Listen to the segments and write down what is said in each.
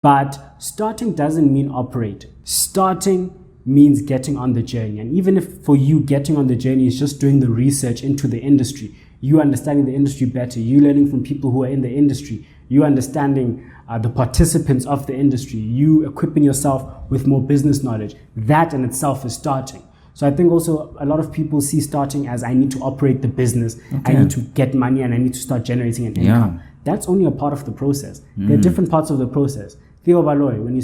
But starting doesn't mean operate. Starting means getting on the journey. And even if for you getting on the journey is just doing the research into the industry, you understanding the industry better, you learning from people who are in the industry, you understanding the participants of the industry, you equipping yourself with more business knowledge, that in itself is starting. So I think also a lot of people see starting as I need to operate the business, I need to get money, and I need to start generating an income. That's only a part of the process. There are different parts of the process. Theo Baloy, when he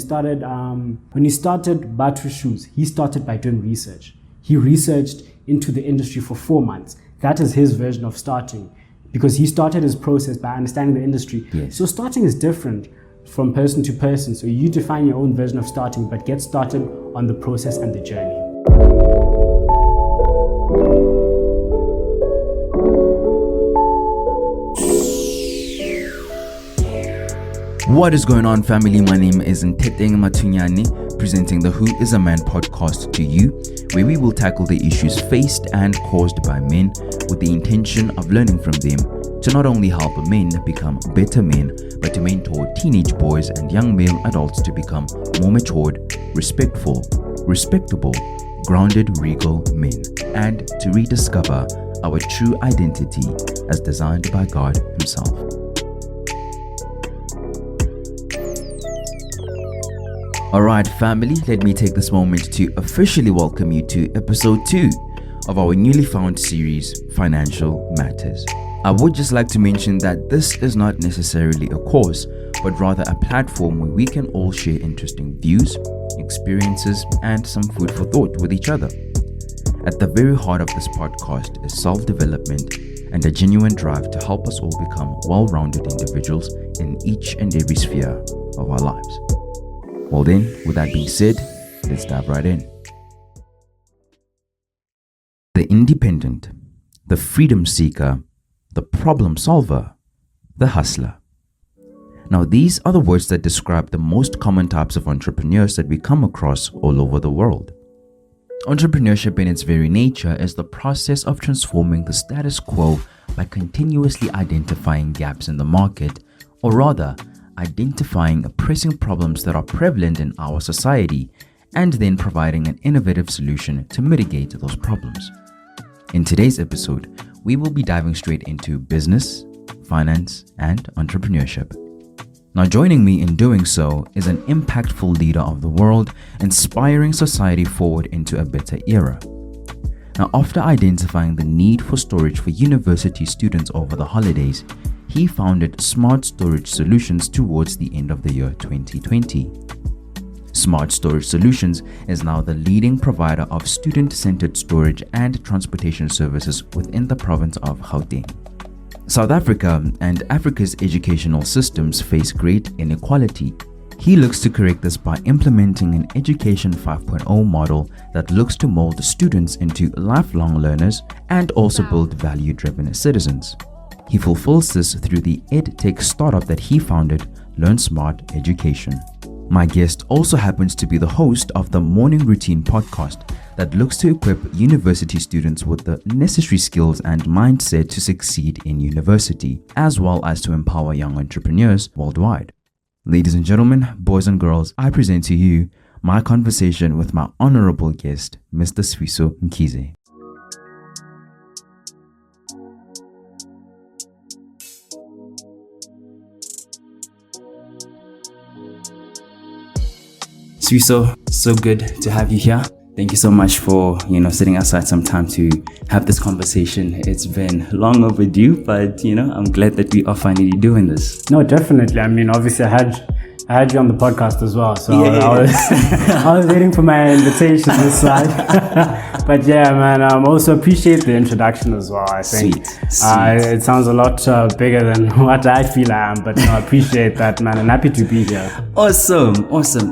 started Batu Shoes, he started by doing research. He researched into the industry for 4 months. That is his version of starting, because he started his process by understanding the industry. Yes. So starting is different from person to person. So you define your own version of starting, but get started on the process and the journey. What is going on, family? My name is Nteteng Matunyani, presenting the Who is a Man podcast to you, where we will tackle the issues faced and caused by men with the intention of learning from them to not only help men become better men, but to mentor teenage boys and young male adults to become more matured, respectful, respectable, grounded, regal men, and to rediscover our true identity as designed by God Himself. Alright, family, let me take this moment to officially welcome you to episode 2 of our newly found series, Financial Matters. I would just like to mention that this is not necessarily a course, but rather a platform where we can all share interesting views, experiences, and some food for thought with each other. At the very heart of this podcast is self-development and a genuine drive to help us all become well-rounded individuals in each and every sphere of our lives. Well then, with that being said, let's dive right in. The independent, the freedom seeker, the problem solver, the hustler. Now, these are the words that describe the most common types of entrepreneurs that we come across all over the world. Entrepreneurship in its very nature is the process of transforming the status quo by continuously identifying gaps in the market, or rather, identifying pressing problems that are prevalent in our society and then providing an innovative solution to mitigate those problems. In today's episode, we will be diving straight into business, finance, and entrepreneurship. Now, joining me in doing so is an impactful leader of the world, inspiring society forward into a better era. Now, after identifying the need for storage for university students over the holidays, he founded SmartStorage Solutions towards the end of the year 2020. SmartStorage Solutions is now the leading provider of student-centered storage and transportation services within the province of Gauteng. South Africa and Africa's educational systems face great inequality. He looks to correct this by implementing an Education 5.0 model that looks to mold students into lifelong learners and also build value-driven citizens. He fulfills this through the EdTech startup that he founded, LearnSmart Education. My guest also happens to be the host of the Morning Routine podcast that looks to equip university students with the necessary skills and mindset to succeed in university, as well as to empower young entrepreneurs worldwide. Ladies and gentlemen, boys and girls, I present to you my conversation with my honorable guest, Mr. Sifiso Mkhize. Sifiso, so good to have you here. Thank you so much for, setting aside some time to have this conversation. It's been long overdue, but, I'm glad that we are finally doing this. No, definitely. I mean, obviously I had you on the podcast as well. So I was waiting for my invitation this side. But yeah, man, also appreciate the introduction as well. I think Sweet. It sounds a lot bigger than what I feel I am, but I appreciate that, man, and happy to be here. Awesome.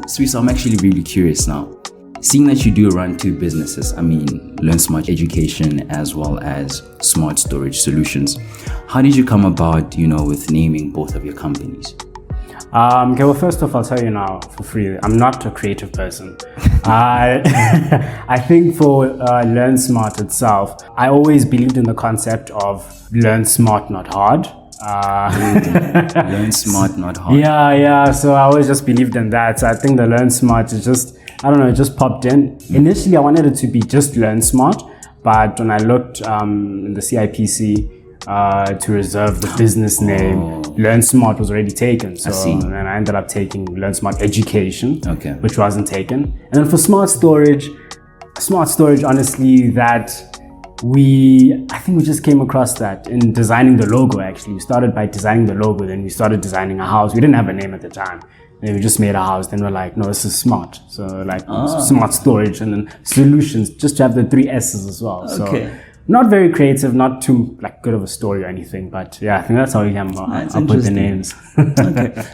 Sweet. So I'm actually really curious now. Seeing that you do run two businesses, LearnSmart Education as well as SmartStorage Solutions, how did you come about, with naming both of your companies? Okay, well, first off, I'll tell you now for free, I'm not a creative person. I think for LearnSmart itself, I always believed in the concept of learn smart, not hard. Learn smart, not hard. Yeah. So I always just believed in that. So I think the LearnSmart is just, I don't know, it just popped in. Initially, I wanted it to be just LearnSmart, but when I looked in the CIPC to reserve the business name, LearnSmart was already taken. So then I ended up taking LearnSmart Education, which wasn't taken. And then for SmartStorage, honestly, I think we just came across that in designing the logo. Actually, we started by designing the logo, then we started designing a house. We didn't have a name at the time. Then we just made a house. Then we're like, no, this is smart. So like SmartStorage, and then solutions, just to have the 3 S's as well. So not very creative, not too like good of a story or anything, but yeah, I think that's how we came up with the names.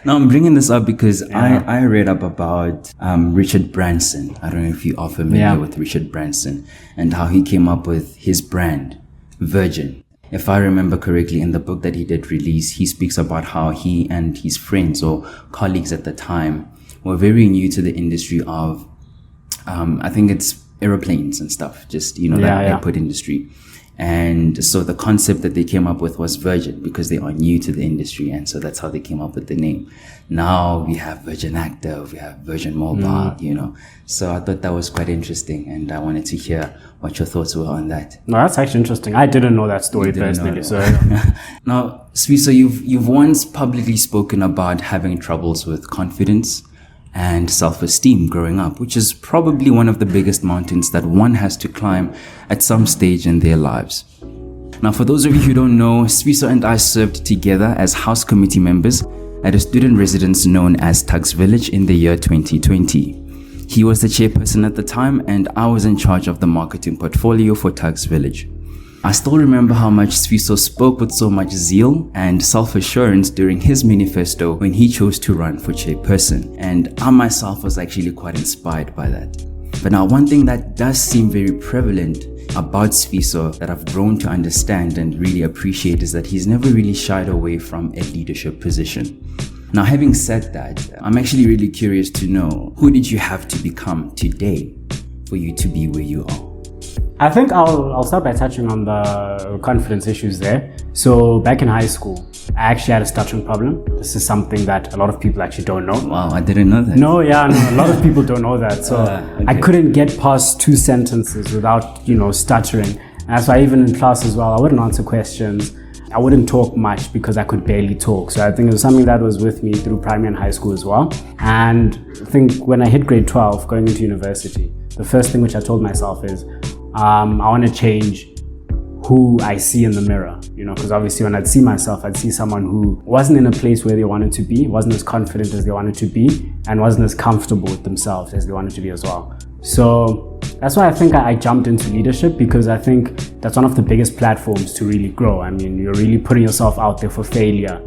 Now I'm bringing this up because I read up about Richard Branson. I don't know if you are familiar with Richard Branson and how he came up with his brand, Virgin. If I remember correctly, in the book that he did release, he speaks about how he and his friends or colleagues at the time were very new to the industry of, I think it's aeroplanes and stuff, just, airport industry. And so the concept that they came up with was Virgin because they are new to the industry. And so that's how they came up with the name. Now we have Virgin Active, we have Virgin Mobile, So I thought that was quite interesting. And I wanted to hear what your thoughts were on that. No, that's actually interesting. I didn't know that story personally. So now, Sifiso, you've once publicly spoken about having troubles with confidence and self-esteem growing up, which is probably one of the biggest mountains that one has to climb at some stage in their lives. Now, for those of you who don't know, Sifiso and I served together as house committee members at a student residence known as Tugs Village in the year 2020. He was the chairperson at the time, and I was in charge of the marketing portfolio for Tugs Village. I still remember how much Sifiso spoke with so much zeal and self-assurance during his manifesto when he chose to run for chairperson, and I myself was actually quite inspired by that. But now, one thing that does seem very prevalent about Sifiso that I've grown to understand and really appreciate is that he's never really shied away from a leadership position. Now, having said that, I'm actually really curious to know, who did you have to become today for you to be where you are? I think I'll start by touching on the confidence issues there. So back in high school, I actually had a stuttering problem. This is something that a lot of people actually don't know. Wow, I didn't know that. No, a lot of people don't know that. So I couldn't get past 2 sentences without, stuttering. And that's why even in class as well, I wouldn't answer questions. I wouldn't talk much because I could barely talk. So I think it was something that was with me through primary and high school as well. And I think when I hit grade 12, going into university, the first thing which I told myself is, I want to change who I see in the mirror, because obviously when I'd see myself, I'd see someone who wasn't in a place where they wanted to be, wasn't as confident as they wanted to be, and wasn't as comfortable with themselves as they wanted to be as well. So that's why I think I jumped into leadership, because I think that's one of the biggest platforms to really grow. I mean, you're really putting yourself out there for failure.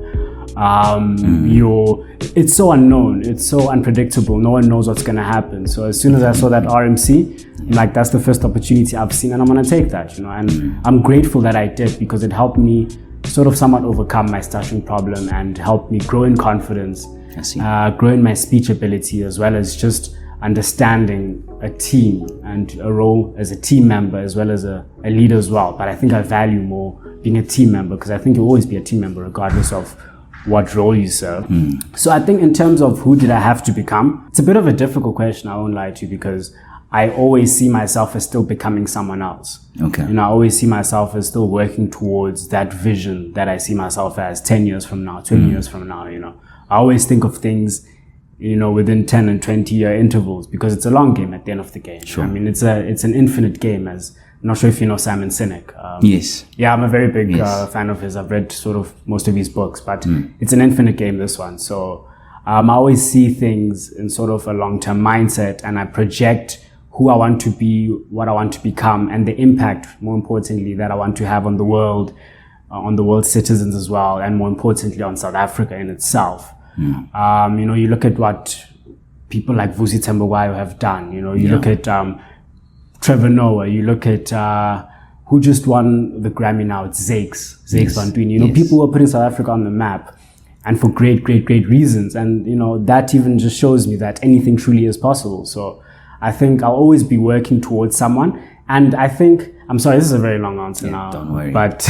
It's so unknown, it's so unpredictable, no one knows what's going to happen. So as soon as I saw that RMC, like, that's the first opportunity I've seen, and I'm going to take that, and I'm grateful that I did, because it helped me sort of somewhat overcome my stuttering problem and helped me grow in confidence, grow in my speech ability, as well as just understanding a team and a role as a team member as well as a leader as well. But I think I value more being a team member, because I think you'll always be a team member regardless of what role you serve. So I think in terms of who did I have to become, it's a bit of a difficult question, I won't lie to you, because I always see myself as still becoming someone else. I always see myself as still working towards that vision that I see myself as 10 years from now, 20 years from now. I always think of things, within 10 and 20 year intervals, because it's a long game at the end of the game. I mean, it's an infinite game, as I'm not sure if you know Simon Sinek. Yes. Yeah, I'm a very big fan of his. I've read sort of most of his books, but it's an infinite game, this one. So I always see things in sort of a long-term mindset, and I project who I want to be, what I want to become, and the impact, more importantly, that I want to have on the world, on the world's citizens as well, and more importantly, on South Africa in itself. You look at what people like Vusi Thembekwayo have done. You look at Trevor Noah, you look at who just won the Grammy now, it's Zakes Bantwini. People who are putting South Africa on the map, and for great reasons. And, that even just shows me that anything truly is possible. So I think I'll always be working towards someone. And I think, I'm sorry, this is a very long answer now. Don't worry. But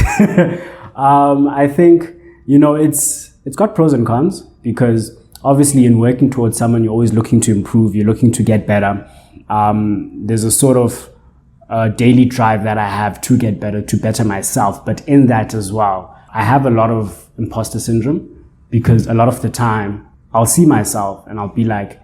I think, It's got pros and cons, because obviously in working towards someone, you're always looking to improve, you're looking to get better. There's a sort of daily drive that I have to get better, to better myself. But in that as well, I have a lot of imposter syndrome, because a lot of the time I'll see myself and I'll be like,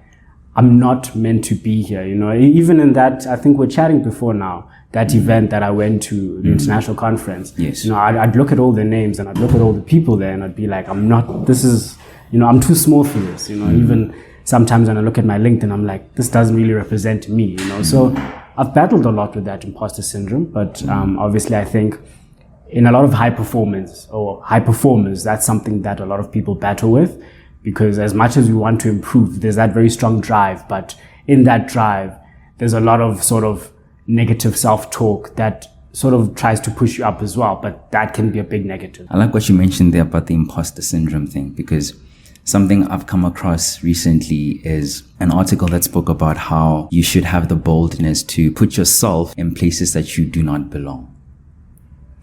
I'm not meant to be here. Even in that, I think we're chatting before now, that event that I went to, the international conference. Yes. I'd look at all the names and I'd look at all the people there and I'd be like, I'm too small for this. Even sometimes when I look at my LinkedIn, I'm like, this doesn't really represent me. So I've battled a lot with that imposter syndrome, but obviously I think in a lot of high performers, that's something that a lot of people battle with, because as much as we want to improve, there's that very strong drive, but in that drive, there's a lot of sort of negative self-talk that sort of tries to push you up as well, but that can be a big negative. I like what you mentioned there about the imposter syndrome thing, because something I've come across recently is an article that spoke about how you should have the boldness to put yourself in places that you do not belong.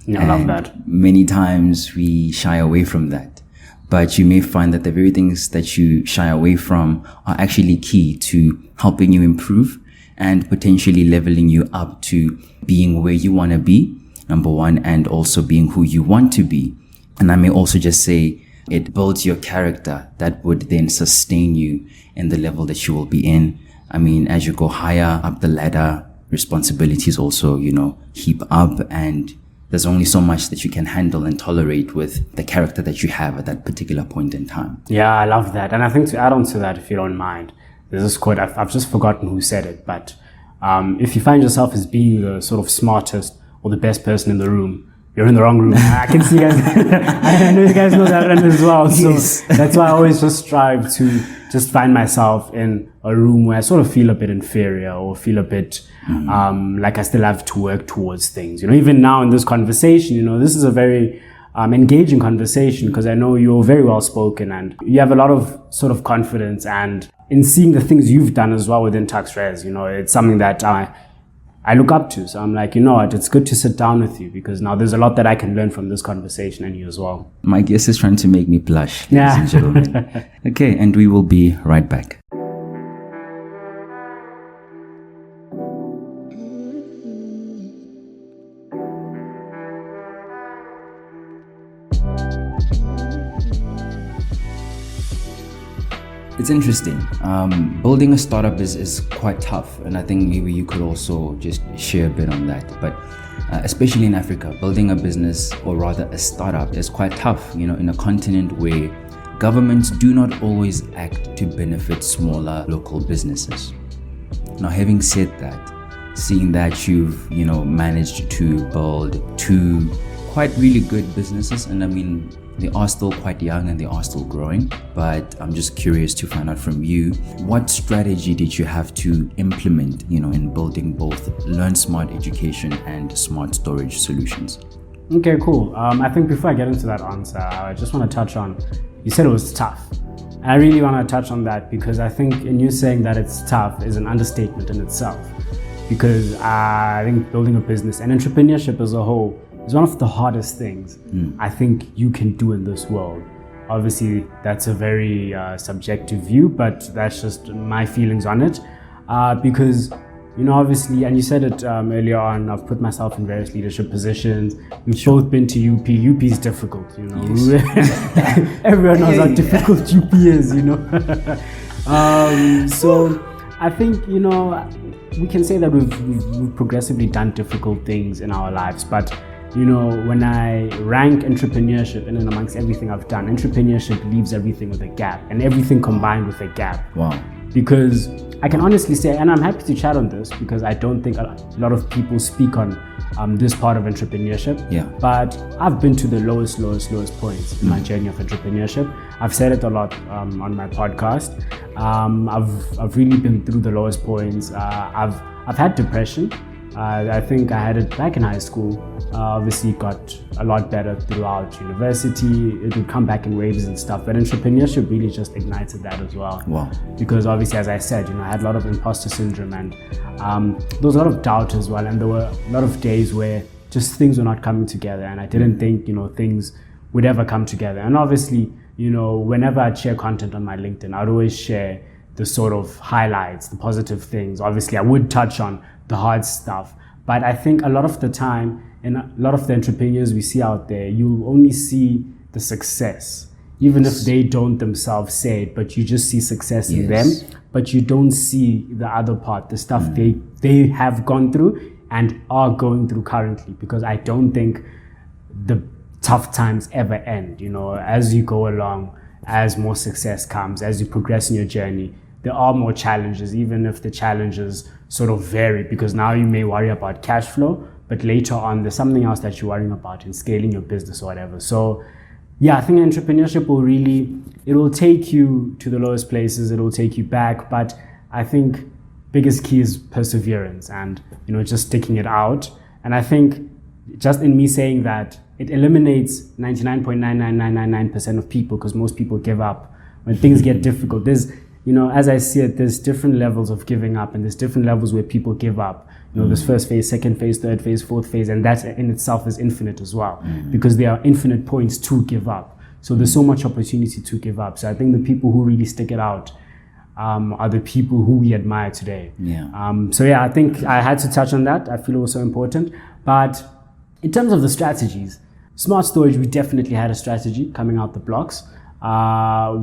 Yeah, I love that. Many times we shy away from that, but you may find that the very things that you shy away from are actually key to helping you improve and potentially leveling you up to being where you want to be, number one, and also being who you want to be. And I may also just say it builds your character that would then sustain you in the level that you will be in. I mean, as you go higher up the ladder, responsibilities also, heap up, and there's only so much that you can handle and tolerate with the character that you have at that particular point in time. Yeah, I love that. And I think to add on to that, if you don't mind, there's this quote, I've just forgotten who said it, but if you find yourself as being the sort of smartest or the best person in the room, you're in the wrong room. I can see you guys. I know you guys know that one as well. So that's why I always just strive to just find myself in a room where I sort of feel a bit inferior or feel a bit like I still have to work towards things. Even now in this conversation, this is a very engaging conversation, because I know you're very well spoken and you have a lot of sort of confidence, and in seeing the things you've done as well within TuxRes, it's something that I look up to. So I'm like, what, it's good to sit down with you, because now there's a lot that I can learn from this conversation, and you as well. My guest is trying to make me blush, ladies and gentlemen. Okay, and we will be right back. It's interesting. Building a startup is quite tough, and I think maybe you could also just share a bit on that. But especially in Africa, building a business, or rather a startup, is quite tough, in a continent where governments do not always act to benefit smaller local businesses. Now, having said that, seeing that you've, managed to build two quite really good businesses, and I mean, they are still quite young and they are still growing, but I'm just curious to find out from you, what strategy did you have to implement, in building both LearnSmart education and SmartStorage solutions? Okay, cool. I think before I get into that answer, I just want to touch on, you said it was tough. And I really want to touch on that, because I think in you saying that it's tough is an understatement in itself. Because I think building a business and entrepreneurship as a whole is one of the hardest things I think you can do in this world. Obviously, that's a very subjective view, but that's just my feelings on it. Because, obviously, and you said it earlier on, I've put myself in various leadership positions. We've both been to UP. UP is difficult, Yes. Everyone knows how difficult UP is, So I think, we can say that we've progressively done difficult things in our lives, but when I rank entrepreneurship in and amongst everything I've done, entrepreneurship leaves everything with a gap, and everything combined with a gap. Wow. Because I can honestly say, and I'm happy to chat on this, because I don't think a lot of people speak on this part of entrepreneurship. Yeah. But I've been to the lowest points in my journey of entrepreneurship. I've said it a lot on my podcast. I've really been through the lowest points. I've had depression. I think I had it back in high school. Obviously got a lot better throughout university. It would come back in waves and stuff, but entrepreneurship really just ignited that as well. Wow. Because obviously, as I said, I had a lot of imposter syndrome, and there was a lot of doubt as well, and there were a lot of days where just things were not coming together, and I didn't think things would ever come together. And obviously, whenever I'd share content on my LinkedIn, I'd always share the sort of highlights, the positive things. Obviously, I would touch on the hard stuff, but I think a lot of the time, and a lot of the entrepreneurs we see out there, you only see the success, even if they don't themselves say it, but you just see success in them, but you don't see the other part, the stuff they have gone through and are going through currently, because I don't think the tough times ever end. As you go along, as more success comes, as you progress in your journey, there are more challenges, even if the challenges sort of vary, because now you may worry about cash flow, but later on there's something else that you're worrying about in scaling your business or whatever. So yeah, I think entrepreneurship it will take you to the lowest places, it will take you back, but I think biggest key is perseverance and just sticking it out. And I think just in me saying that, it eliminates 99.99999% of people, because most people give up when things get difficult. There's as I see it, there's different levels of giving up, and there's different levels where people give up. There's first phase, second phase, third phase, fourth phase, and that in itself is infinite as well, because there are infinite points to give up. So there's so much opportunity to give up. So I think the people who really stick it out are the people who we admire today. So yeah, I think I had to touch on that. I feel it was so important. But in terms of the strategies, SmartStorage, we definitely had a strategy coming out the blocks.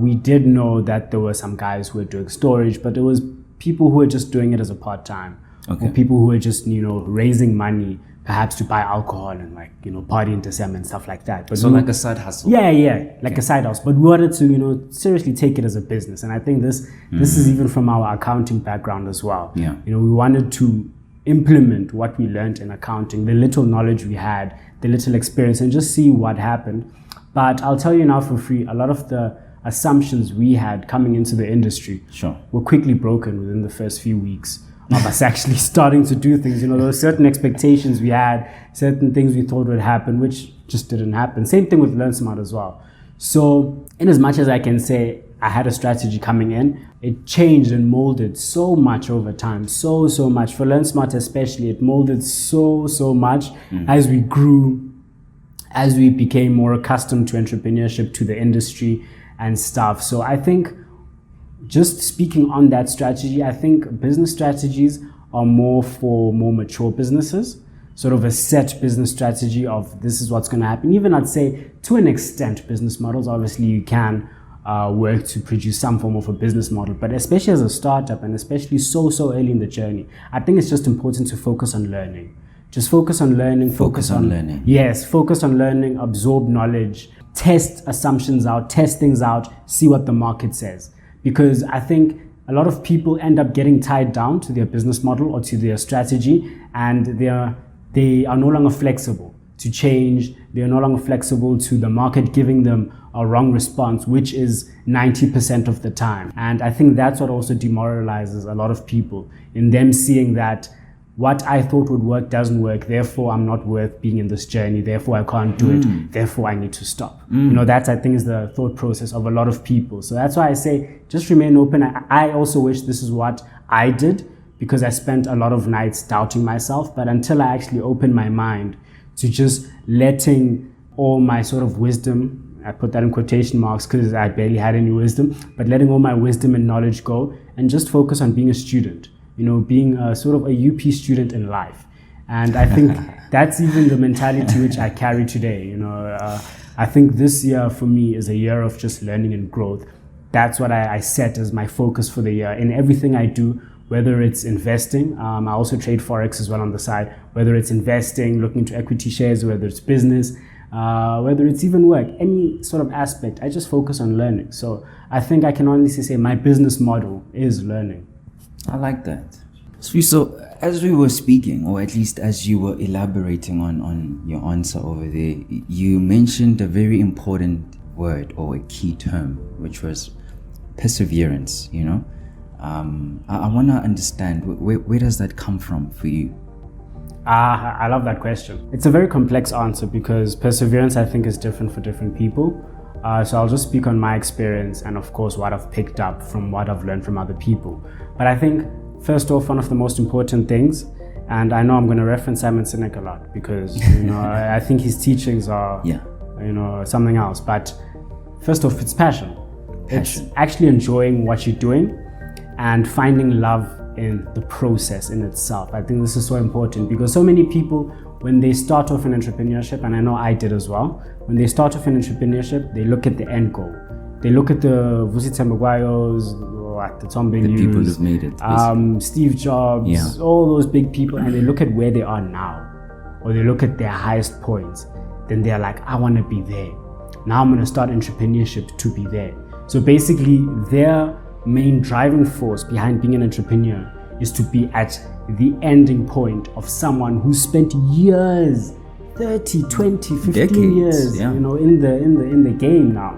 We did know that there were some guys who were doing storage, but there was people who were just doing it as a part-time, or people who were just, raising money, perhaps to buy alcohol and party in December and stuff like that. But so like a side hustle. Yeah, like a side hustle. But we wanted to, seriously take it as a business. And I think this is even from our accounting background as well. We wanted to implement what we learned in accounting, the little knowledge we had, the little experience, and just see what happened. But I'll tell you now for free, a lot of the assumptions we had coming into the industry were quickly broken within the first few weeks of us actually starting to do things. There were certain expectations we had, certain things we thought would happen, which just didn't happen. Same thing with LearnSmart as well. So in as much as I can say I had a strategy coming in, it changed and molded so much over time, so much. For LearnSmart especially, it molded so much as we grew, as we became more accustomed to entrepreneurship, to the industry and stuff. So I think, just speaking on that strategy, I think business strategies are more for more mature businesses, sort of a set business strategy of this is what's going to happen. Even I'd say to an extent, business models, obviously you can work to produce some form of a business model, but especially as a startup and especially so early in the journey, I think it's just important to focus on learning. Just focus on learning. Focus on learning. Yes, focus on learning, absorb knowledge, test assumptions out, test things out, see what the market says. Because I think a lot of people end up getting tied down to their business model or to their strategy, and they are no longer flexible to change. They are no longer flexible to the market giving them a wrong response, which is 90% of the time. And I think that's what also demoralizes a lot of people, in them seeing that what I thought would work doesn't work, therefore I'm not worth being in this journey, therefore I can't do it, therefore I need to stop. That I think is the thought process of a lot of people. So that's why I say just remain open. I also wish this is what I did, because I spent a lot of nights doubting myself, but until I actually opened my mind to just letting all my sort of wisdom, I put that in quotation marks because I barely had any wisdom, but letting all my wisdom and knowledge go and just focus on being a student. Being a sort of a UP student in life. And I think that's even the mentality which I carry today. I think this year for me is a year of just learning and growth. That's what I set as my focus for the year in everything I do, whether it's investing. I also trade Forex as well on the side, whether it's investing, looking into equity shares, whether it's business, whether it's even work, any sort of aspect, I just focus on learning. So I think I can honestly say my business model is learning. I like that. So as we were speaking, or at least as you were elaborating on your answer over there, you mentioned a very important word or a key term, which was perseverance. I want to understand, where does that come from for you? I love that question. It's a very complex answer, because perseverance I think is different for different people. So I'll just speak on my experience and of course what I've picked up from what I've learned from other people. But I think first off, one of the most important things, and I know I'm going to reference Simon Sinek a lot, because I think his teachings are something else. But first off, it's passion. It's actually enjoying what you're doing and finding love in the process in itself. I think this is so important because so many people, when they start off in entrepreneurship, and I know I did as well, when they start off in entrepreneurship, they look at the end goal. They look at the Vusi Tembagwayos, the Tom the people who've made it, Steve Jobs, all those big people, and they look at where they are now, or they look at their highest points. Then they're like, I want to be there. Now I'm going to start entrepreneurship to be there. So basically, their main driving force behind being an entrepreneur is to be at the ending point of someone who spent years, 30, 20, 15 decades, years, in the game now.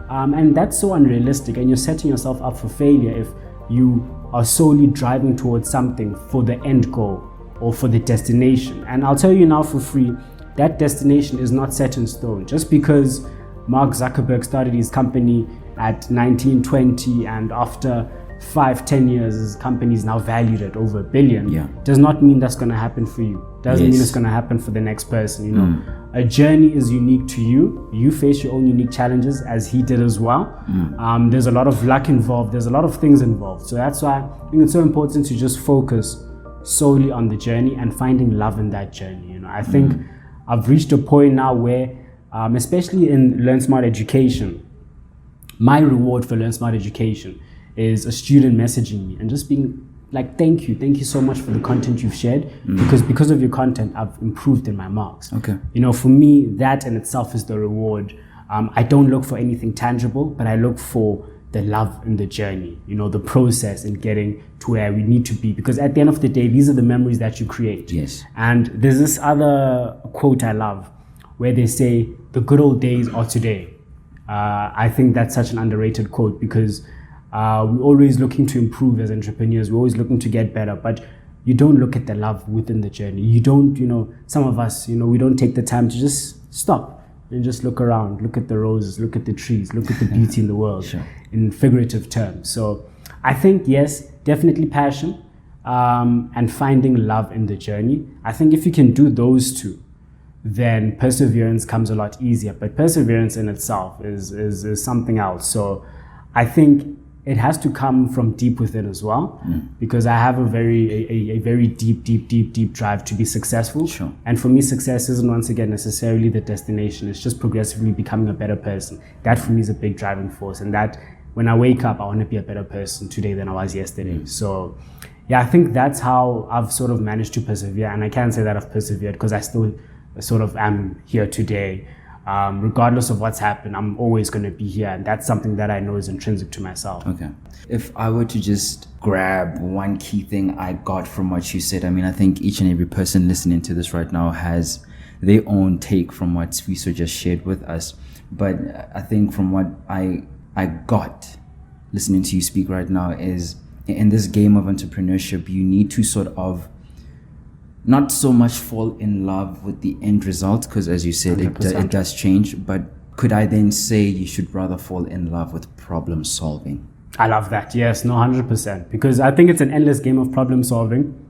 And that's so unrealistic, and you're setting yourself up for failure if you are solely driving towards something for the end goal or for the destination. And I'll tell you now for free, that destination is not set in stone. Just because Mark Zuckerberg started his company at 19, 20, and after 5-10 years his company is now valued at over $1 billion, does not mean that's going to happen for you. Doesn't mean it's going to happen for the next person. A journey is unique to you. You face your own unique challenges, as he did as well. There's a lot of luck involved. There's a lot of things involved. So that's why I think it's so important to just focus solely on the journey and finding love in that journey. I think I've reached a point now where, especially in LearnSmart education, my reward for LearnSmart education is a student messaging me and just being like, thank you so much for the content you've shared, because of your content I've improved in my marks. For me, that in itself is the reward. I don't look for anything tangible, but I look for the love in the journey, the process in getting to where we need to be, because at the end of the day, these are the memories that you create. And there's this other quote I love where they say, the good old days are today. I think that's such an underrated quote, because we're always looking to improve as entrepreneurs. We're always looking to get better, but you don't look at the love within the journey. You don't, some of us, we don't take the time to just stop and just look around, look at the roses, look at the trees, look at the beauty in the world, in figurative terms. So I think, yes, definitely passion, and finding love in the journey. I think if you can do those two, then perseverance comes a lot easier. But perseverance in itself is something else. So I think it has to come from deep within as well, because I have a very deep drive to be successful. And for me, success isn't once again necessarily the destination. It's just progressively becoming a better person. That for me is a big driving force, and that when I wake up, I want to be a better person today than I was yesterday. So yeah, I think that's how I've sort of managed to persevere, and I can't say that I've persevered because I still sort of am here today. Regardless of what's happened, I'm always going to be here, and that's something that I know is intrinsic to myself. If I were to just grab one key thing I got from what you said, I think each and every person listening to this right now has their own take from what Sifiso just shared with us. But I think from what I got listening to you speak right now is, in this game of entrepreneurship, you need to sort of not so much fall in love with the end result, because as you said, it does change. But could I then say you should rather fall in love with problem solving? I love that. Yes, no, 100%. Because I think it's an endless game of problem solving,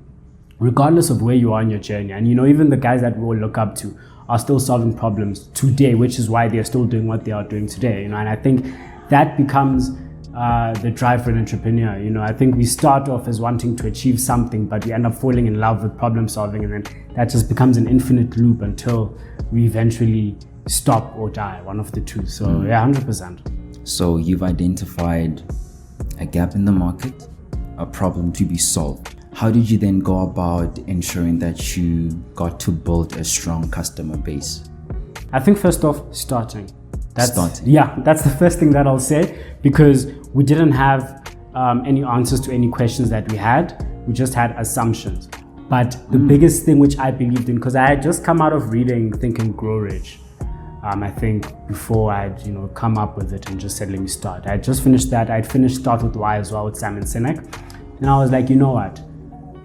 regardless of where you are in your journey. And even the guys that we all look up to are still solving problems today, which is why they're still doing what they are doing today. And I think that becomes the drive for an entrepreneur. I think we start off as wanting to achieve something, but we end up falling in love with problem solving, and then that just becomes an infinite loop until we eventually stop or die, one of the two. So yeah, 100%. So you've identified a gap in the market, a problem to be solved. How did you then go about ensuring that you got to build a strong customer base? I think first off, starting. Starting. Yeah, that's the first thing that I'll say, because we didn't have any answers to any questions that we had. We just had assumptions. But the biggest thing which I believed in, because I had just come out of reading Think and Grow Rich, I think before I'd come up with it and just said, let me start. I had just finished that. I'd finished Start With Why as well with Simon Sinek. And I was like, you know what?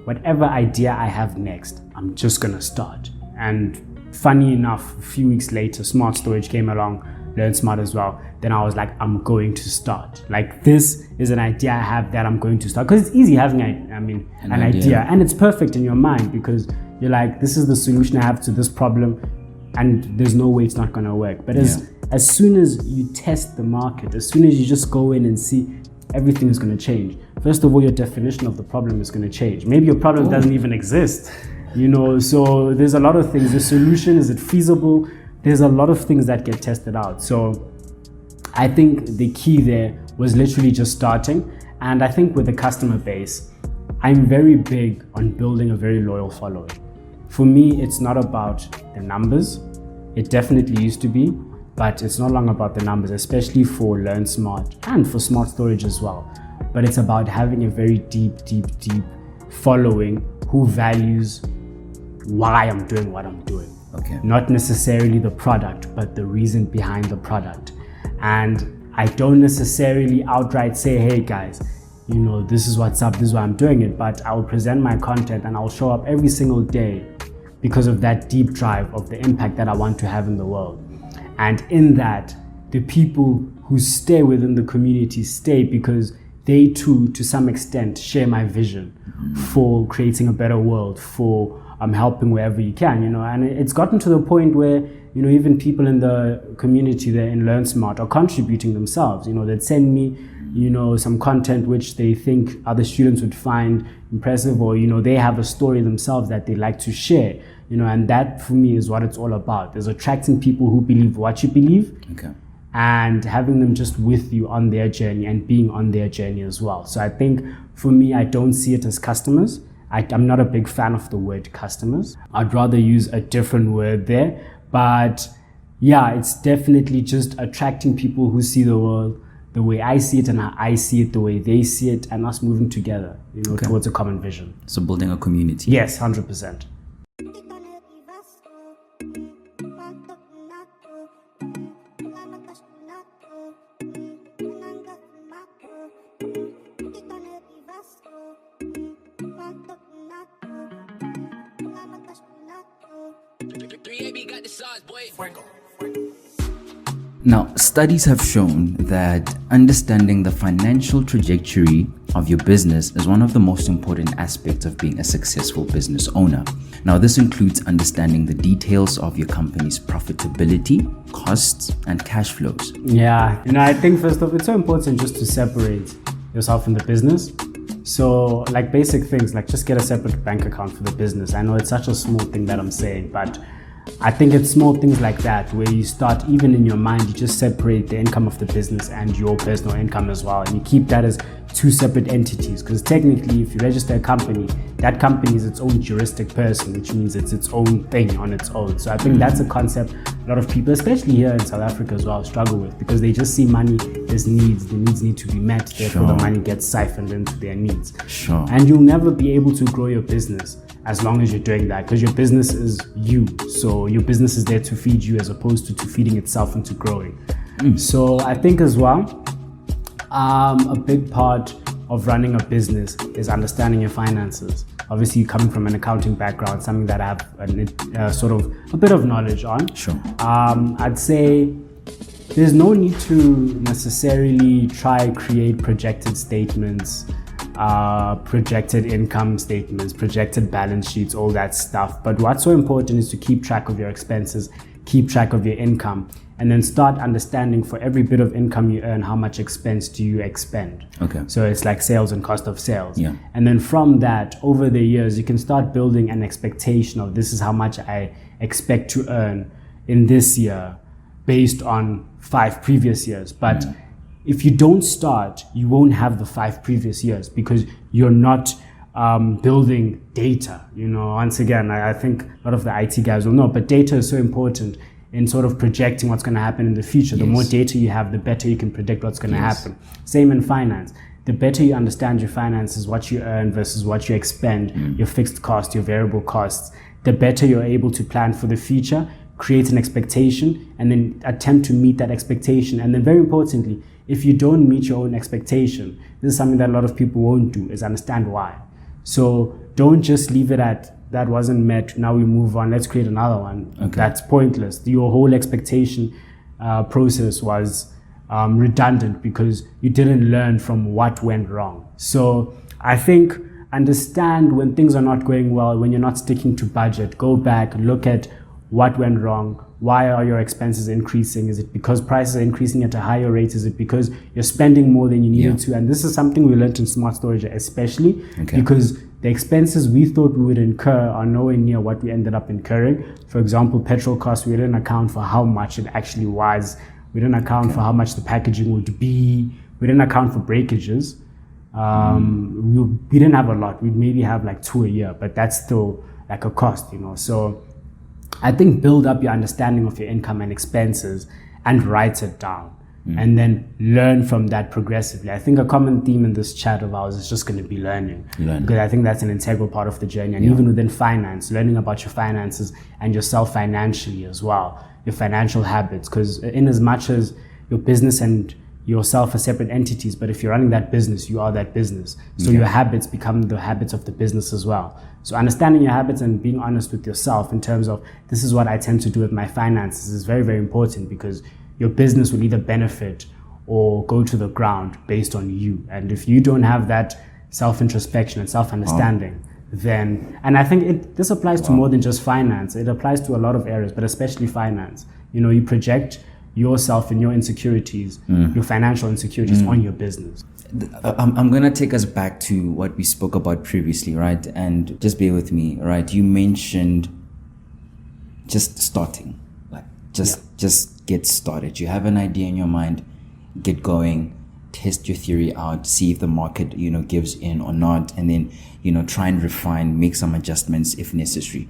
Whatever idea I have next, I'm just going to start. And funny enough, a few weeks later, SmartStorage came along, LearnSmart as well. Then I was like, I'm going to start. Like, this is an idea I have that I'm going to start. Because it's easy having an idea. And it's perfect in your mind, because you're like, this is the solution I have to this problem. and there's no way it's not going to work. But as soon as you test the market, as soon as you just go in and see, everything is going to change. First of all, your definition of the problem is going to change. Maybe your problem doesn't even exist, so there's a lot of things. The solution, is it feasible? There's a lot of things that get tested out. So I think the key there was literally just starting. And I think with the customer base, I'm very big on building a very loyal following. For me, it's not about the numbers. It definitely used to be, but it's no longer about the numbers, especially for LearnSmart and for SmartStorage as well. But it's about having a very deep following who values why I'm doing what I'm doing. Okay. Not necessarily the product, but the reason behind the product. And I don't necessarily outright say, hey guys, this is what's up, this is why I'm doing it, but I will present my content and I'll show up every single day because of that deep drive of the impact that I want to have in the world. And in that, the people who stay within the community stay because they too, to some extent, share my vision for creating a better world, for helping wherever you can, and it's gotten to the point where, even people in the community there in LearnSmart are contributing themselves. They'd send me, some content which they think other students would find impressive, or, they have a story themselves that they like to share, and that for me is what it's all about. Is attracting people who believe what you believe. Okay. And having them just with you on their journey and being on their journey as well. So I think for me, I don't see it as customers. I'm not a big fan of the word customers. I'd rather use a different word there. But yeah, it's definitely just attracting people who see the world the way I see it and how I see it, the way they see it, and us moving together, towards a common vision. So building a community. Yes, 100%. Now, studies have shown that understanding the financial trajectory of your business is one of the most important aspects of being a successful business owner. Now, this includes understanding the details of your company's profitability, costs, and cash flows. Yeah, I think first off, it's so important just to separate yourself and the business. So like basic things, like just get a separate bank account for the business. I know it's such a small thing that I'm saying, but I think it's small things like that where you start, even in your mind, you just separate the income of the business and your personal income as well. And you keep that as two separate entities, because technically if you register a company, that company is its own juristic person, which means it's its own thing on its own. So I think that's a concept a lot of people, especially here in South Africa as well, struggle with, because they just see money, there's needs, the needs need to be met, therefore the money gets siphoned into their needs. Sure. And you'll never be able to grow your business as long as you're doing that, because your business is you. So your business is there to feed you as opposed to feeding itself into growing. So I think as well, a big part of running a business is understanding your finances. Obviously, coming from an accounting background, something that I have sort of a bit of knowledge on. Sure. I'd say there's no need to necessarily try create projected statements, projected income statements, projected balance sheets, all that stuff. But what's so important is to keep track of your expenses, keep track of your income, and then start understanding for every bit of income you earn, how much expense do you expend. Okay. So it's like sales and cost of sales. Yeah. And then from that, over the years, you can start building an expectation of this is how much I expect to earn in this year based on 5 previous years. But if you don't start, you won't have the 5 previous years because you're not building data. Once again, I think a lot of the IT guys will know, but data is so important in sort of projecting what's going to happen in the future. The more data you have, the better you can predict what's going to happen. Same in finance. The better you understand your finances, what you earn versus what you expend, your fixed cost, your variable costs, the better you're able to plan for the future, create an expectation, and then attempt to meet that expectation. And then very importantly, if you don't meet your own expectation, this is something that a lot of people won't do, is understand why. So don't just leave it at that wasn't met, now we move on, let's create another one. Okay. That's pointless. Your whole expectation process was redundant because you didn't learn from what went wrong. So I think understand when things are not going well, when you're not sticking to budget, go back, look at what went wrong, why are your expenses increasing? Is it because prices are increasing at a higher rate? Is it because you're spending more than you needed to? And this is something we learned in SmartStorage especially, because the expenses we thought we would incur are nowhere near what we ended up incurring. For example, petrol costs, we didn't account for how much it actually was. We didn't account for how much the packaging would be. We didn't account for breakages. We didn't have a lot. We'd maybe have like 2 a year, but that's still like a cost, you know. So I think build up your understanding of your income and expenses and write it down. And then learn from that progressively. I think a common theme in this chat of ours is just going to be learning. Because I think that's an integral part of the journey. And even within finance, learning about your finances and yourself financially as well, your financial habits. Because in as much as your business and yourself are separate entities, but if you're running that business, you are that business. So your habits become the habits of the business as well. So understanding your habits and being honest with yourself in terms of, this is what I tend to do with my finances, is very, very important, because your business will either benefit or go to the ground based on you. And if you don't have that self-introspection and self-understanding, then, and I think this applies to more than just finance. It applies to a lot of areas, but especially finance. You know, you project yourself and your insecurities, your financial insecurities on your business. I'm going to take us back to what we spoke about previously, right? And just bear with me, right? You mentioned just starting, like just get started. You have an idea in your mind, get going, test your theory out, see if the market, you know, gives in or not, and then, you know, try and refine, make some adjustments if necessary.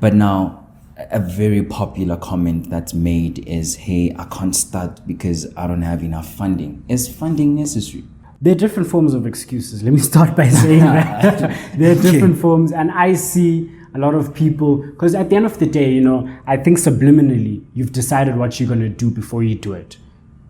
But now, a very popular comment that's made is, hey, I can't start because I don't have enough funding. Is funding necessary? There are different forms of excuses. Let me start by saying that. There are different forms, and I see a lot of people, because at the end of the day, you know, I think subliminally, you've decided what you're going to do before you do it.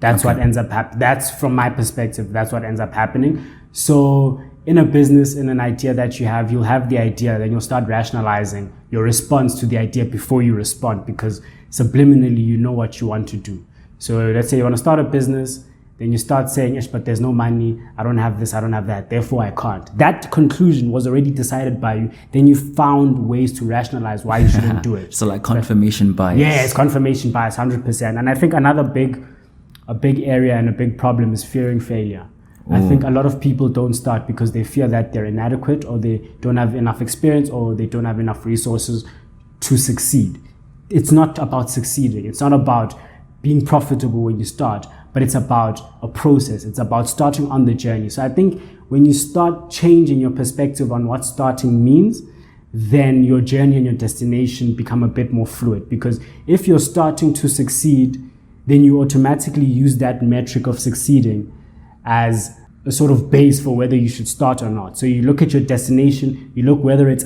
That's what ends up happening. That's, from my perspective, that's what ends up happening. So in a business, in an idea that you have, you'll have the idea, then you'll start rationalizing your response to the idea before you respond, because subliminally, you know what you want to do. So let's say you want to start a business, then you start saying, Ish, but there's no money, I don't have this, I don't have that, therefore I can't. That conclusion was already decided by you. Then you found ways to rationalize why you shouldn't do it. So like confirmation bias. Yeah, it's confirmation bias, 100%. And I think another big area and a big problem is fearing failure. I think a lot of people don't start because they fear that they're inadequate, or they don't have enough experience, or they don't have enough resources to succeed. It's not about succeeding. It's not about being profitable when you start, but it's about a process. It's about starting on the journey. So I think when you start changing your perspective on what starting means, then your journey and your destination become a bit more fluid. Because if you're starting to succeed, then you automatically use that metric of succeeding as a sort of base for whether you should start or not. So you look at your destination, you look whether it's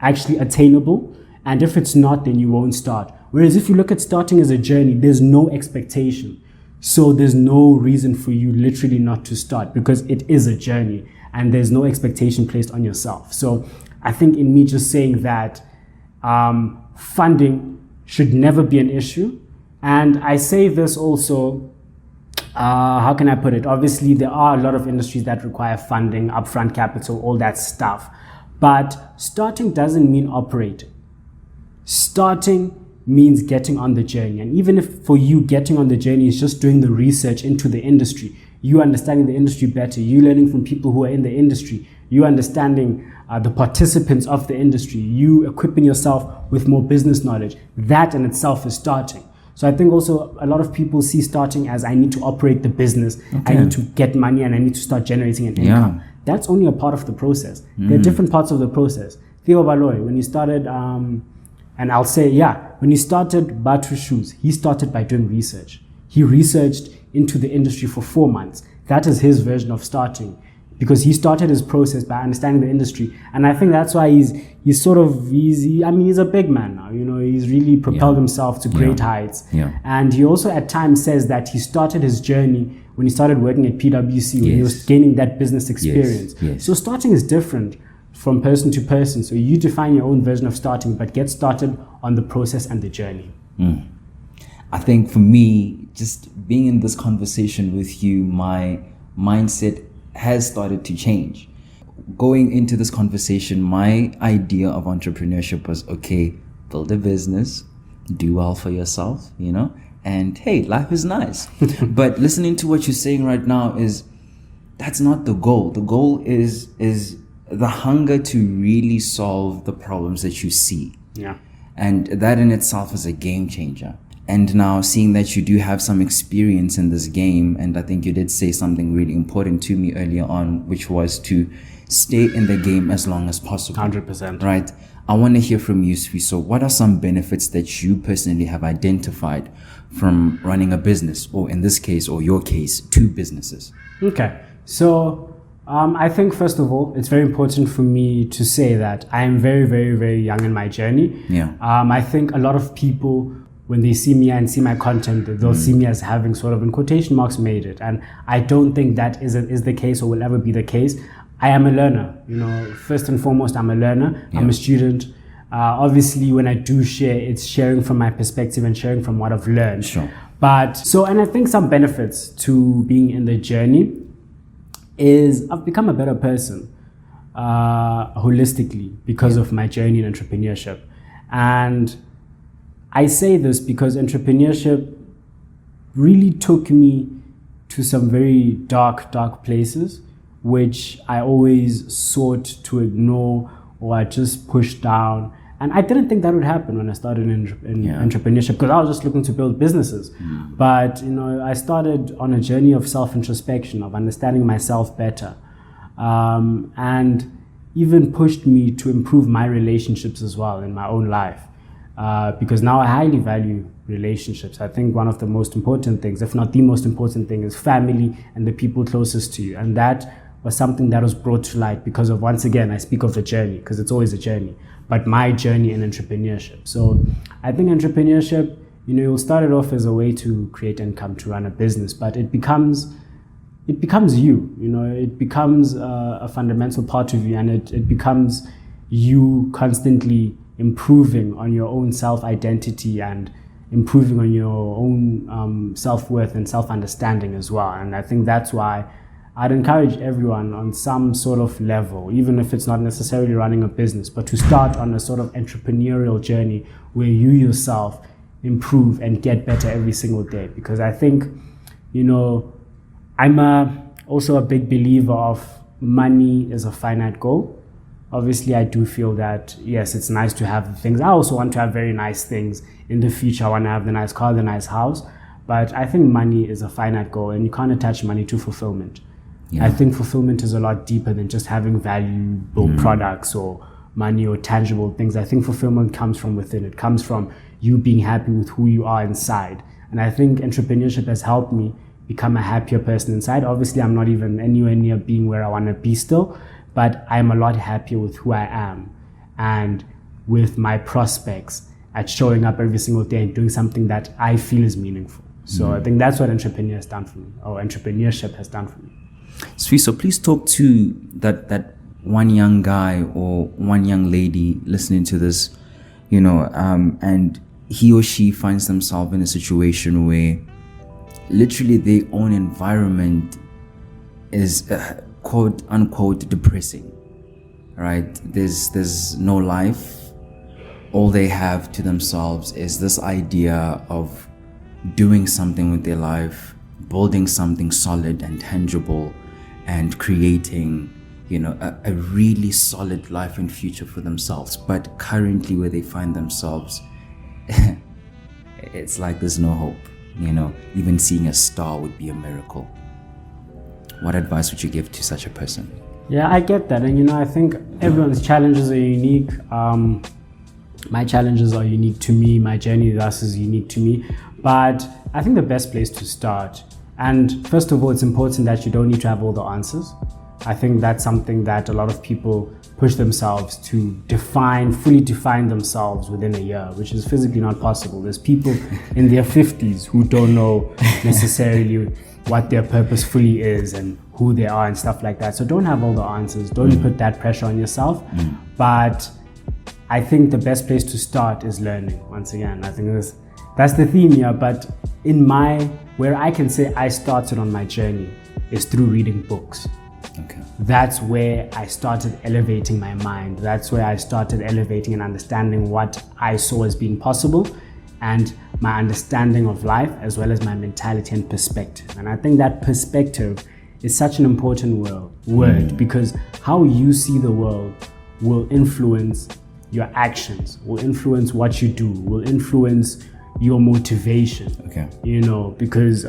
actually attainable, and if it's not, then you won't start. Whereas if you look at starting as a journey, there's no expectation. So there's no reason for you literally not to start, because it is a journey and there's no expectation placed on yourself. So I think in me just saying that funding should never be an issue. And I say this also, how can I put it? Obviously, there are a lot of industries that require funding, upfront capital, all that stuff. But starting doesn't mean operating. Starting means getting on the journey. And even if for you, getting on the journey is just doing the research into the industry, you understanding the industry better, you learning from people who are in the industry, you understanding the participants of the industry, you equipping yourself with more business knowledge, that in itself is starting. So I think also a lot of people see starting as, I need to operate the business, I need to get money, and I need to start generating an income. That's only a part of the process. There are different parts of the process. Theo Baloy, when he started, and I'll say, when he started Batu Shoes, he started by doing research. He researched into the industry for 4 months. That is his version of starting, because he started his process by understanding the industry. And I think that's why he's a big man now, you know, he's really propelled himself to great heights. And he also at times says that he started his journey when he started working at PwC, when he was gaining that business experience. So starting is different from person to person. So you define your own version of starting, but get started on the process and the journey. I think for me, just being in this conversation with you, my mindset has started to change. Going into this conversation, my idea of entrepreneurship was, okay, build a business, do well for yourself, and hey, life is nice. But listening to what you're saying right now that's not the goal. The goal is the hunger to really solve the problems that you see. Yeah. And that in itself is a game changer. And now seeing that you do have some experience in this game, and I think you did say something really important to me earlier on, which was to stay in the game as long as possible. 100%. Right. I want to hear from you, Sifiso. What are some benefits that you personally have identified from running a business, or in this case, or your case, 2 businesses? Okay. So I think, first of all, it's very important for me to say that I am very, very, very young in my journey. Yeah. I think a lot of people, when they see me and see my content, they'll see me as having sort of, in quotation marks, made it. And I don't think that is the case or will ever be the case. I am a learner. First and foremost, I'm a learner. Yeah. I'm a student. Obviously, when I do share, it's sharing from my perspective and sharing from what I've learned. Sure. And I think some benefits to being in the journey is I've become a better person holistically because of my journey in entrepreneurship. And I say this because entrepreneurship really took me to some very dark places, which I always sought to ignore or I just pushed down. And I didn't think that would happen when I started in entrepreneurship, because I was just looking to build businesses. But, I started on a journey of self-introspection, of understanding myself better, and even pushed me to improve my relationships as well in my own life, because now I highly value relationships. I think one of the most important things, if not the most important thing, is family and the people closest to you. And that was something that was brought to light because of, once again, I speak of the journey, because it's always a journey, but my journey in entrepreneurship. So I think entrepreneurship, you'll start it off as a way to create income, to run a business, but it becomes you, it becomes a fundamental part of you, and it becomes you constantly improving on your own self-identity and improving on your own self-worth and self-understanding as well. And I think that's why I'd encourage everyone on some sort of level, even if it's not necessarily running a business, but to start on a sort of entrepreneurial journey where you yourself improve and get better every single day. Because I think, I'm also a big believer of money is a finite goal. Obviously, I do feel that, yes, it's nice to have the things. I also want to have very nice things in the future. I want to have the nice car, the nice house. But I think money is a finite goal, and you can't attach money to fulfillment. Yeah. I think fulfillment is a lot deeper than just having valuable products or money or tangible things. I think fulfillment comes from within. It comes from you being happy with who you are inside. And I think entrepreneurship has helped me become a happier person inside. Obviously, I'm not even anywhere near being where I want to be still, but I'm a lot happier with who I am and with my prospects at showing up every single day and doing something that I feel is meaningful. So I think that's what entrepreneurship has done for me. So please talk to that one young guy or one young lady listening to this, and he or she finds themselves in a situation where literally their own environment is quote unquote depressing, right? There's no life. All they have to themselves is this idea of doing something with their life, building something solid and tangible, and creating, a really solid life and future for themselves. But currently where they find themselves, it's like there's no hope. Even seeing a star would be a miracle. What advice would you give to such a person? Yeah, I get that. And, I think everyone's challenges are unique. My challenges are unique to me. My journey thus is unique to me. But I think the best place to start, and first of all, it's important that you don't need to have all the answers. I think that's something that a lot of people push themselves to fully define themselves within a year, which is physically not possible. There's people in their 50s who don't know necessarily what their purpose fully is and who they are and stuff like that. So don't have all the answers. Don't put that pressure on yourself. But I think the best place to start is learning. Once again, I think that's the theme here. But where I can say I started on my journey is through reading books. Okay. That's where I started elevating my mind. That's where I started elevating and understanding what I saw as being possible. and my understanding of life, as well as my mentality and perspective. And I think that perspective is such an important word because how you see the world will influence your actions, will influence what you do, will influence your motivation. Okay. You know, because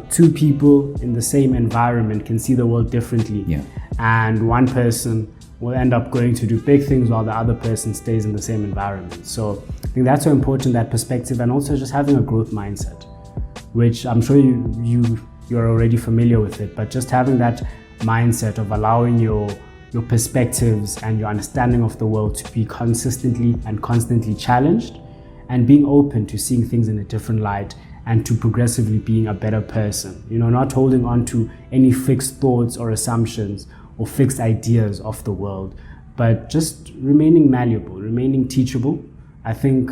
two people in the same environment can see the world differently. Yeah. And one person will end up going to do big things while the other person stays in the same environment. So I think that's so important, that perspective, and also just having a growth mindset, which I'm sure you're already familiar with it, but just having that mindset of allowing your perspectives and your understanding of the world to be consistently and constantly challenged, and being open to seeing things in a different light and to progressively being a better person. You know, not holding on to any fixed thoughts or assumptions or fixed ideas of the world, but just remaining malleable, remaining teachable. I think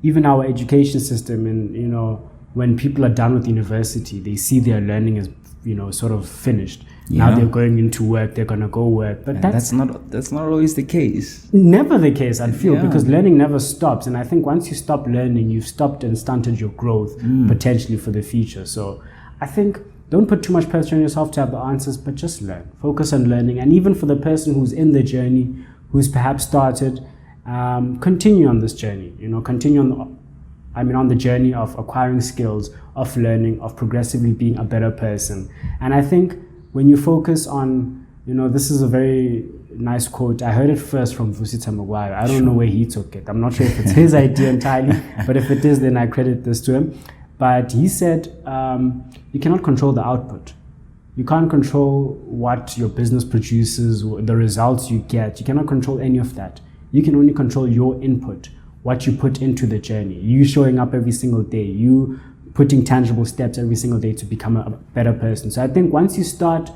even our education system, and you know, when people are done with university, they see their learning as, you know, sort of finished. Yeah. Now they're going into work, they're gonna go work. But that's not always the case. Never the case, I feel, Yeah. because learning never stops. And I think once you stop learning, you've stopped and stunted your growth potentially for the future. So I think don't put too much pressure on yourself to have the answers, but just learn. Focus on learning. And even for the person who's in the journey, who's perhaps started, continue on this journey. You know, continue on the journey of acquiring skills, of learning, of progressively being a better person. And I think when you focus on, you know, this is a very nice quote. I heard it first from Vusita Maguire. I don't know where he took it. I'm not sure if it's his idea entirely, but if it is, then I credit this to him. But he said, you cannot control the output. You can't control what your business produces, the results you get. You cannot control any of that. You can only control your input, what you put into the journey. You showing up every single day, you putting tangible steps every single day to become a better person. So I think once you start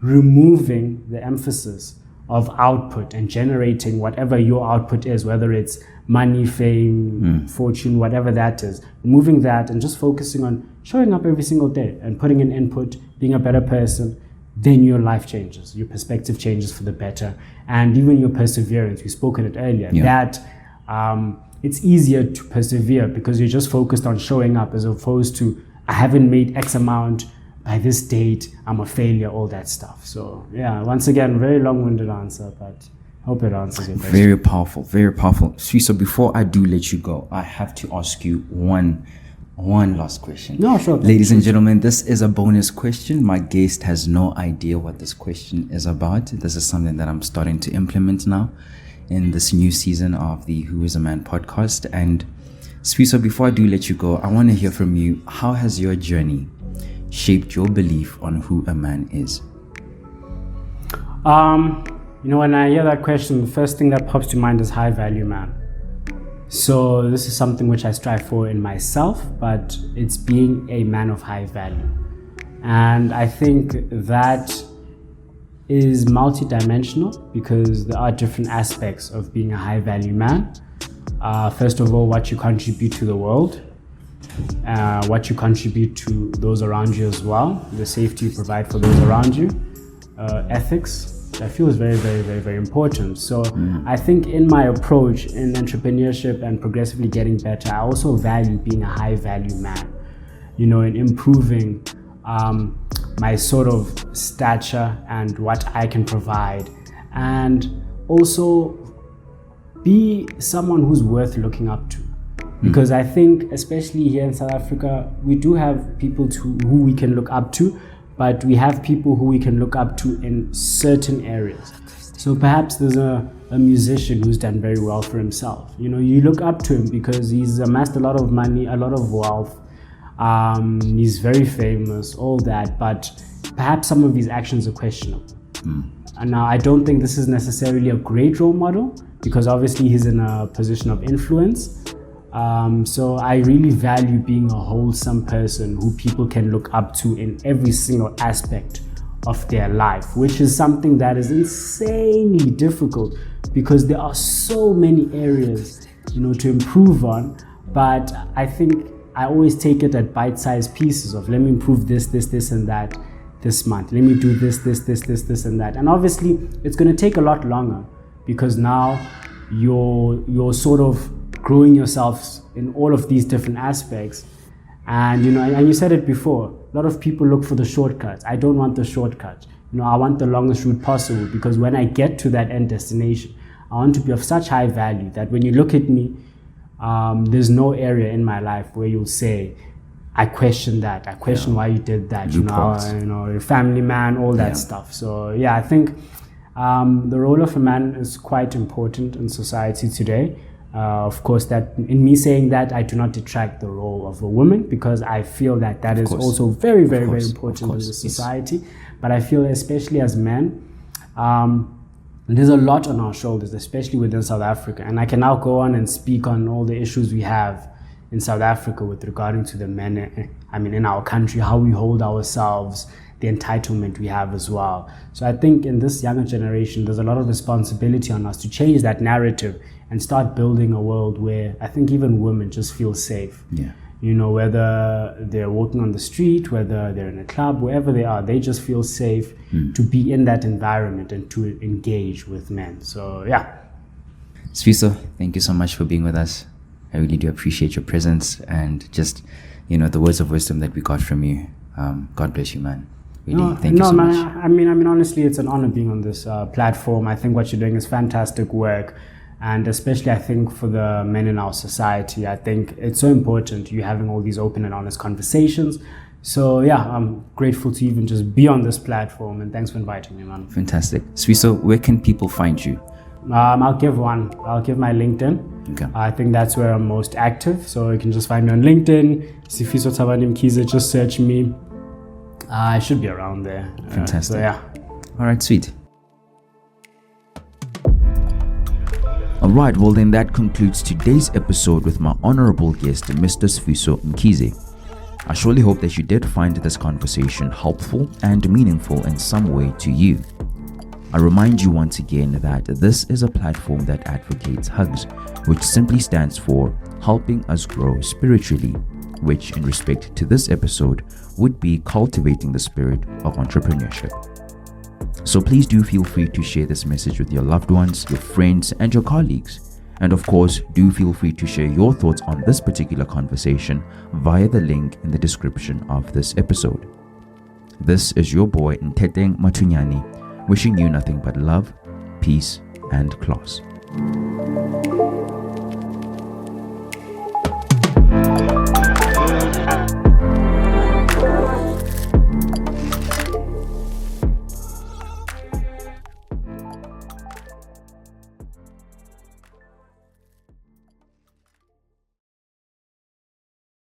removing the emphasis of output and generating whatever your output is, whether it's money, fame, fortune, whatever that is, removing that and just focusing on showing up every single day and putting in input, being a better person, then your life changes, your perspective changes for the better, and even your perseverance. We spoke on it earlier, that it's easier to persevere because you're just focused on showing up, as opposed to I haven't made X amount by this date, I'm a failure, all that stuff. So yeah, once again, very long-winded answer, but hope it answers your question. Very powerful, very powerful. So before I do let you go, I have to ask you one last question. No, sure. Ladies and gentlemen, this is a bonus question. My guest has no idea what this question is about. This is something that I'm starting to implement now in this new season of the Who is a Man podcast. And Sifiso, before I do let you go, I want to hear from you. How has your journey shaped your belief on who a man is? You know, when I hear that question, the first thing that pops to mind is high value man. So this is something which I strive for in myself, but it's being a man of high value. And I think that is multidimensional because there are different aspects of being a high value man. First of all, what you contribute to the world, what you contribute to those around you as well, the safety you provide for those around you, ethics, which I feel is very, very, very, very important. So I think in my approach in entrepreneurship and progressively getting better, I also value being a high value man, you know, in improving my sort of stature and what I can provide, and also be someone who's worth looking up to. Because I think, especially here in South Africa, we do have people who we can look up to, but we have people who we can look up to in certain areas. So perhaps there's a musician who's done very well for himself. You know, you look up to him because he's amassed a lot of money, a lot of wealth. He's very famous, all that, but perhaps some of his actions are questionable. And now I don't think this is necessarily a great role model because obviously he's in a position of influence. So I really value being a wholesome person who people can look up to in every single aspect of their life, which is something that is insanely difficult because there are so many areas, you know, to improve on. But I think I always take it at bite-sized pieces of let me improve this, and that this month. Let me do this, and that. And obviously it's going to take a lot longer because now you're sort of growing yourself in all of these different aspects. And and you said it before, a lot of people look for the shortcuts. I don't want the shortcut. I want the longest route possible, because when I get to that end destination, I want to be of such high value that when you look at me, there's no area in my life where you'll say, I question that. I question why you did that. You're a family man, all that stuff. So I think the role of a man is quite important in society today. Of course, that in me saying that, I do not detract the role of a woman, because I feel that is also very, very, very important in the society. Yes. But I feel, especially as men, there's a lot on our shoulders, especially within South Africa. And I can now go on and speak on all the issues we have in South Africa with regarding to the men, in our country, how we hold ourselves, the entitlement we have as well. So I think in this younger generation, there's a lot of responsibility on us to change that narrative and start building a world where I think even women just feel safe. Yeah. Whether they're walking on the street, whether they're in a club, wherever they are, they just feel safe to be in that environment and to engage with men. So, Sifiso, thank you so much for being with us. I really do appreciate your presence and just, the words of wisdom that we got from you. God bless you, man. Really, thank you so much. Honestly, it's an honor being on this platform. I think what you're doing is fantastic work. And especially, I think, for the men in our society, I think it's so important you having all these open and honest conversations. So, I'm grateful to even just be on this platform. And thanks for inviting me, man. Fantastic. Sifiso, where can people find you? I'll give my LinkedIn. Okay. I think that's where I'm most active. So you can just find me on LinkedIn, Sifiso Thabani Mkhize. Just search me. I should be around there. Fantastic. All right, sweet. Alright, well then that concludes today's episode with my honorable guest, Mr. Sifiso Mkhize. I surely hope that you did find this conversation helpful and meaningful in some way to you. I remind you once again that this is a platform that advocates HUGS, which simply stands for Helping Us Grow Spiritually, which in respect to this episode would be cultivating the spirit of entrepreneurship. So please do feel free to share this message with your loved ones, your friends, and your colleagues. And of course, do feel free to share your thoughts on this particular conversation via the link in the description of this episode. This is your boy Nteteng Matunyani, wishing you nothing but love, peace, and class.